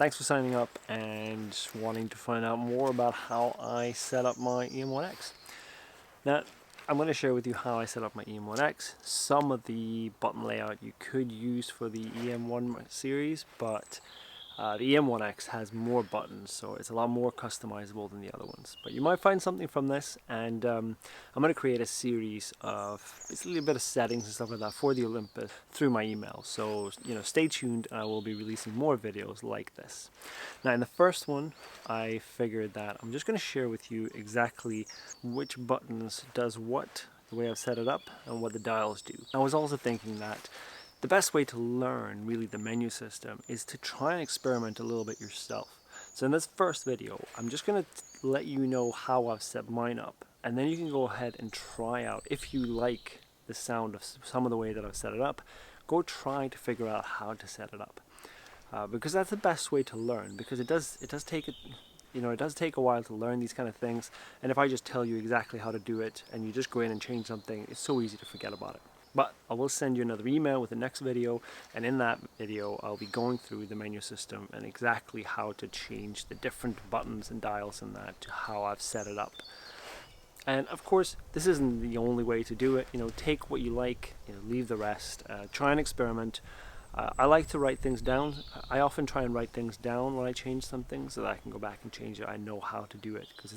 thanks for signing up and wanting to find out more about how I set up my em1x. Now, I'm going to share with you how I set up my em1x, some of the button layout you could use for the em1 series, but the em1x has more buttons, so it's a lot more customizable than the other ones. But you might find something from this, and I'm going to create a series of basically a bit of settings and stuff like that for the Olympus through my email. So, stay tuned. I will be releasing more videos like this. Now, in the first one, I figured that I'm just going to share with you exactly which buttons does what, the way I've set it up, and what the dials do. I was also thinking that the best way to learn really the menu system is to try and experiment a little bit yourself. So in this first video, I'm just going to let you know how I've set mine up, and then you can go ahead and try out. If you like the sound of some of the way that I've set it up, go try to figure out how to set it up, because that's the best way to learn. Because it does take a while to learn these kind of things, and if I just tell you exactly how to do it and you just go in and change something, it's so easy to forget about it. But I will send you another email with the next video, and in that video I'll be going through the menu system and exactly how to change the different buttons and dials in that to how I've set it up. And of course, this isn't the only way to do it. Take what you like, leave the rest. Try and experiment. I like to write things down. I often try and write things down when I change something so that I can go back and change it. I know how to do it because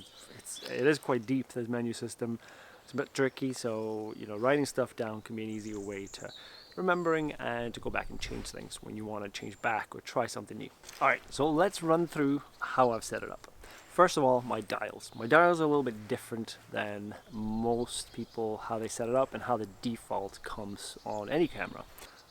it is quite deep, this menu system. It's a bit tricky, so writing stuff down can be an easier way to remembering and to go back and change things when you want to change back or try something new. Alright, so let's run through how I've set it up. First of all, my dials. My dials are a little bit different than most people, how they set it up and how the default comes on any camera.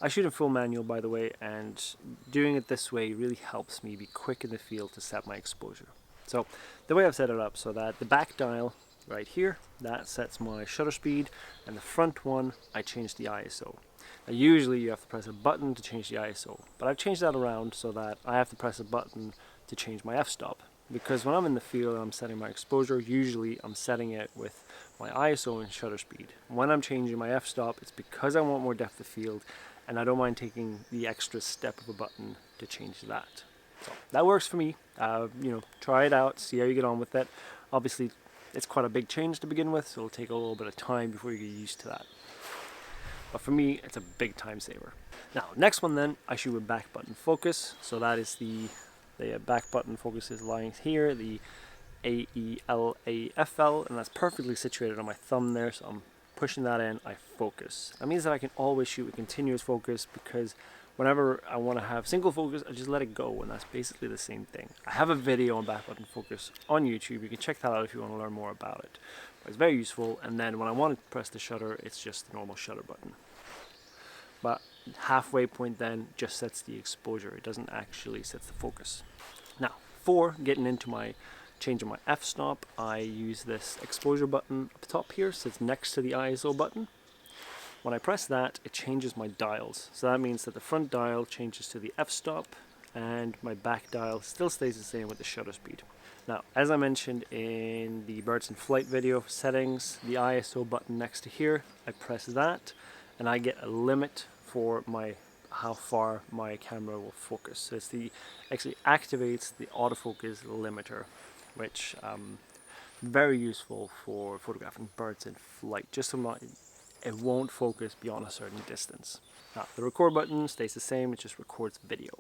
I shoot in full manual, by the way, and doing it this way really helps me be quick in the field to set my exposure. So the way I've set it up so that the back dial right here, that sets my shutter speed, and the front one, I change the ISO. Now usually you have to press a button to change the ISO, but I've changed that around so that I have to press a button to change my f-stop. Because when I'm in the field and I'm setting my exposure, usually I'm setting it with my ISO and shutter speed. When I'm changing my f-stop, it's because I want more depth of field, and I don't mind taking the extra step of a button to change that. So that works for me. Try it out, see how you get on with it. Obviously, it's quite a big change to begin with, so it'll take a little bit of time before you get used to that. But for me, it's a big time saver. Now, next one then, I shoot with back button focus. So that is the back button focus is lying here, the AELAFL, and that's perfectly situated on my thumb there, so I'm pushing that in, I focus. That means that I can always shoot with continuous focus, because whenever I want to have single focus, I just let it go, and that's basically the same thing. I have a video on back button focus on YouTube. You can check that out if you want to learn more about it. But it's very useful, and then when I want to press the shutter, it's just the normal shutter button. But halfway point then just sets the exposure. It doesn't actually set the focus. Now, for getting into my changing my f-stop, I use this exposure button up top here, so it's next to the ISO button. When I press that, it changes my dials. So that means that the front dial changes to the f-stop, and my back dial still stays the same with the shutter speed. Now, as I mentioned in the birds in flight video settings, the ISO button next to here, I press that, and I get a limit for how far my camera will focus. So it's actually activates the autofocus limiter, which very useful for photographing birds in flight. Just so it won't focus beyond a certain distance. Now, the record button stays the same, it just records video.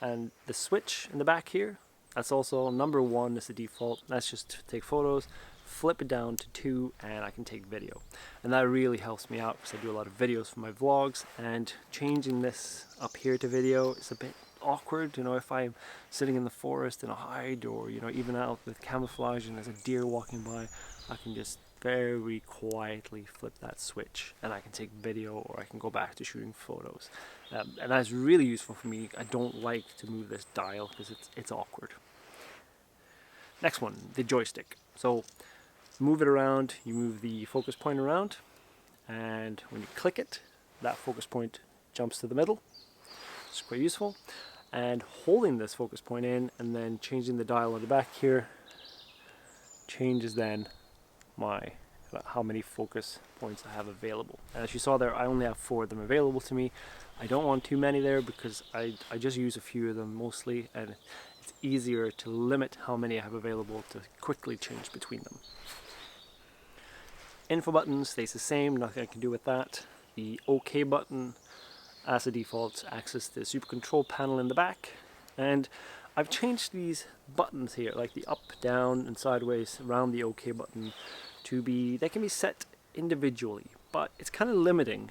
And the switch in the back here, that's also number 1 is the default. That's just to take photos. Flip it down to 2 and I can take video. And that really helps me out because I do a lot of videos for my vlogs, and changing this up here to video is a bit awkward. If I'm sitting in the forest in a hide, or even out with camouflage and there's a deer walking by, I can just very quietly flip that switch and I can take video, or I can go back to shooting photos. And that's really useful for me. I don't like to move this dial because it's awkward. Next one, the joystick. So move it around, you move the focus point around, and when you click it, that focus point jumps to the middle. It's quite useful. And holding this focus point in and then changing the dial on the back here changes then my how many focus points I have available. And as you saw there, I only have 4 of them available to me. I don't want too many there because I just use a few of them mostly, and it's easier to limit how many I have available to quickly change between them. Info button stays the same, nothing I can do with that. The OK button, as a default, access the super control panel in the back. And I've changed these buttons here, like the up, down, and sideways around the OK button, to be, they can be set individually, but it's kind of limiting.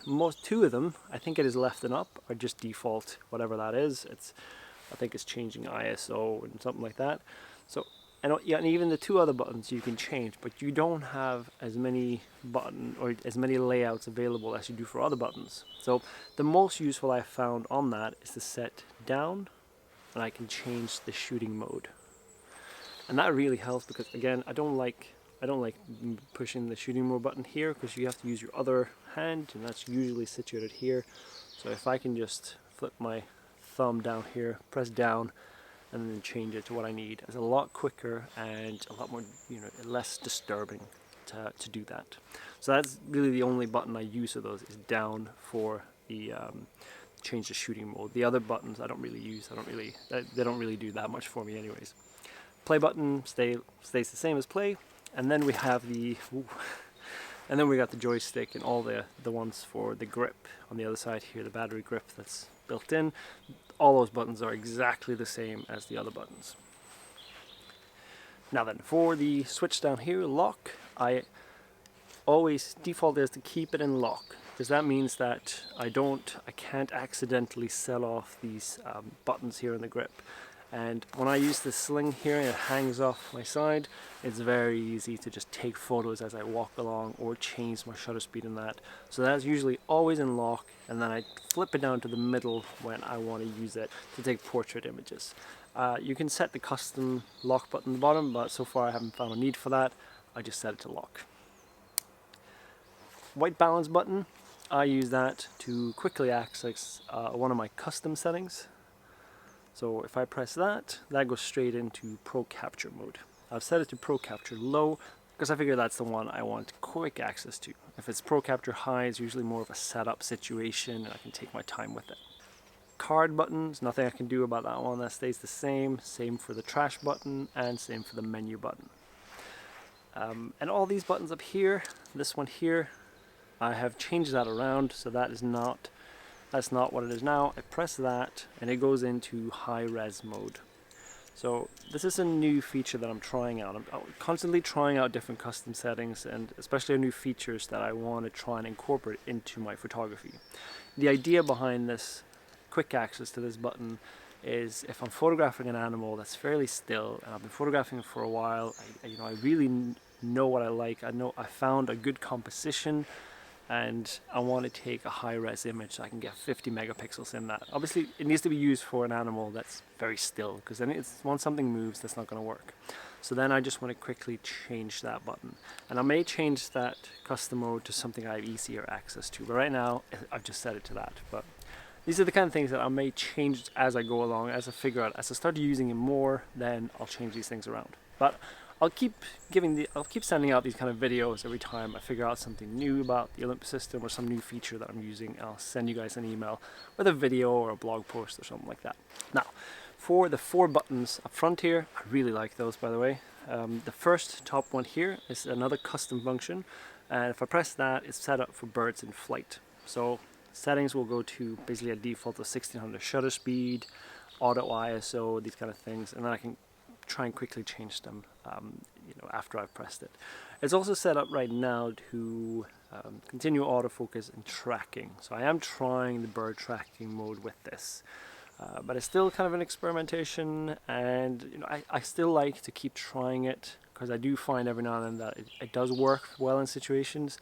Most 2 of them, I think it is left and up, are just default, whatever that is. I think it's changing ISO and something like that. So, and even the 2 other buttons you can change, but you don't have as many as many layouts available as you do for other buttons. So the most useful I found on that is to set down, and I can change the shooting mode. And that really helps because, again, I don't like pushing the shooting mode button here because you have to use your other hand, and that's usually situated here. So if I can just flip my thumb down here, press down, and then change it to what I need, it's a lot quicker and a lot more, less disturbing to do that. So that's really the only button I use of those, is down for the change the shooting mode. The other buttons I don't really use. They don't really do that much for me anyways. Play button stays the same as play, and then we have got the joystick and all the ones for the grip on the other side here, the battery grip that's built in. All those buttons are exactly the same as the other buttons. Now then, for the switch down here, lock, I always default is to keep it in lock, because that means that I can't accidentally sell off these buttons here in the grip. And when I use the sling here and it hangs off my side, it's very easy to just take photos as I walk along or change my shutter speed in that. So that's usually always in lock, and then I flip it down to the middle when I want to use it to take portrait images. You can set the custom lock button at the bottom, but so far I haven't found a need for that. I just set it to lock. White balance button, I use that to quickly access one of my custom settings. So if I press that, that goes straight into Pro Capture mode. I've set it to Pro Capture low because I figure that's the one I want quick access to. If it's Pro Capture high, it's usually more of a setup situation and I can take my time with it. Card buttons, nothing I can do about that one, that stays the same. Same for the trash button and same for the menu button. And all these buttons up here, this one here, I have changed that around, so that's not what it is now. I press that and it goes into high res mode. So this is a new feature that I'm trying out. I'm constantly trying out different custom settings, and especially new features that I want to try and incorporate into my photography. The idea behind this quick access to this button is if I'm photographing an animal that's fairly still and I've been photographing it for a while, I really know what I like. I know I found a good composition, and I want to take a high-res image so I can get 50 megapixels in that. Obviously, it needs to be used for an animal that's very still, because then once something moves, that's not going to work. So then I just want to quickly change that button. And I may change that custom mode to something I have easier access to. But right now, I've just set it to that. But these are the kind of things that I may change as I go along, as I figure out. As I start using it more, then I'll change these things around. But I'll keep sending out these kind of videos every time I figure out something new about the Olympus system or some new feature that I'm using. I'll send you guys an email with a video or a blog post or something like that. Now, for the 4 buttons up front here, I really like those, by the way. The first top one here is another custom function, and if I press that, it's set up for birds in flight. So settings will go to basically a default of 1600 shutter speed, auto ISO, these kind of things, and then I can try and quickly change them after I've pressed it. It's also set up right now to continue autofocus and tracking. So I am trying the bird tracking mode with this. But it's still kind of an experimentation, and I still like to keep trying it because I do find every now and then that it does work well in situations.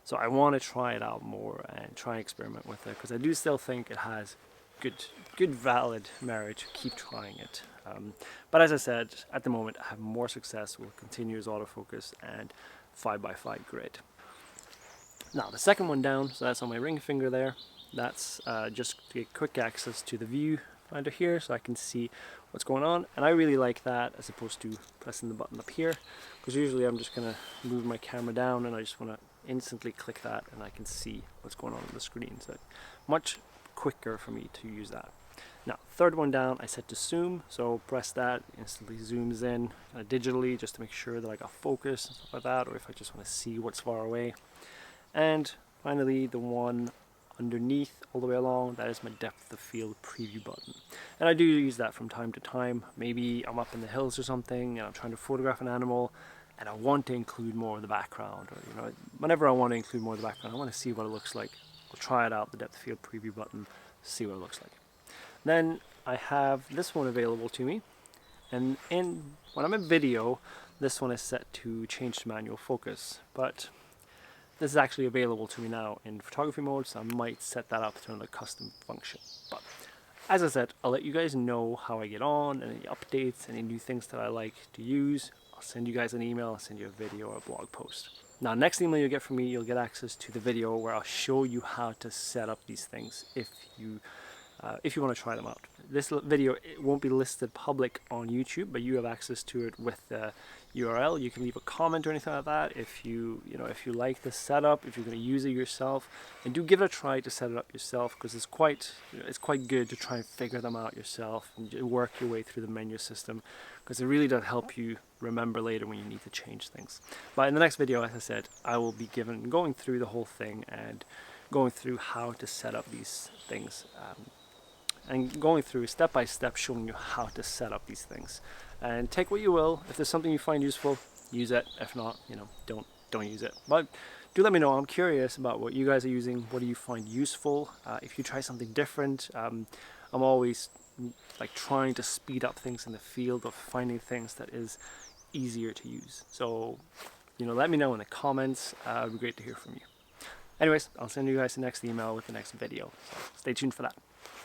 So I want to try it out more and try and experiment with it because I do still think it has good valid merit to keep trying it. But as I said, at the moment I have more success with continuous autofocus and 5x5 grid. Now the second one down, so that's on my ring finger there. That's just to get quick access to the view finder here so I can see what's going on, and I really like that as opposed to pressing the button up here because usually I'm just going to move my camera down and I just want to instantly click that and I can see what's going on the screen. So much quicker for me to use that. Now, third one down, I set to zoom, so press that, instantly zooms in digitally just to make sure that I got focus and stuff like that, or if I just want to see what's far away. And finally, the one underneath all the way along, that is my depth of field preview button. And I do use that from time to time. Maybe I'm up in the hills or something and I'm trying to photograph an animal and I want to include more of the background, or whenever I want to include more of the background, I want to see what it looks like. I'll try it out, the depth of field preview button, see what it looks like. Then I have this one available to me, and when I'm in video, this one is set to change to manual focus, but this is actually available to me now in photography mode, so I might set that up to another custom function. But as I said, I'll let you guys know how I get on, and any updates, any new things that I like to use. I'll send you guys an email, I'll send you a video or a blog post. Now, next email you get from me, you'll get access to the video where I'll show you how to set up these things if you want to try them out. This video, it won't be listed public on YouTube, but you have access to it with the URL. You can leave a comment or anything like that if you like this setup, if you're going to use it yourself, and do give it a try to set it up yourself, because it's quite good to try and figure them out yourself and work your way through the menu system, because it really does help you remember later when you need to change things. But in the next video, as I said, I will be going through the whole thing and going through how to set up these things. And going through step by step, showing you how to set up these things. And take what you will. If there's something you find useful, use it. If not, don't use it. But do let me know. I'm curious about what you guys are using. What do you find useful? If you try something different, I'm always like trying to speed up things in the field of finding things that is easier to use. So, let me know in the comments. It'd be great to hear from you. Anyways, I'll send you guys the next email with the next video. So stay tuned for that.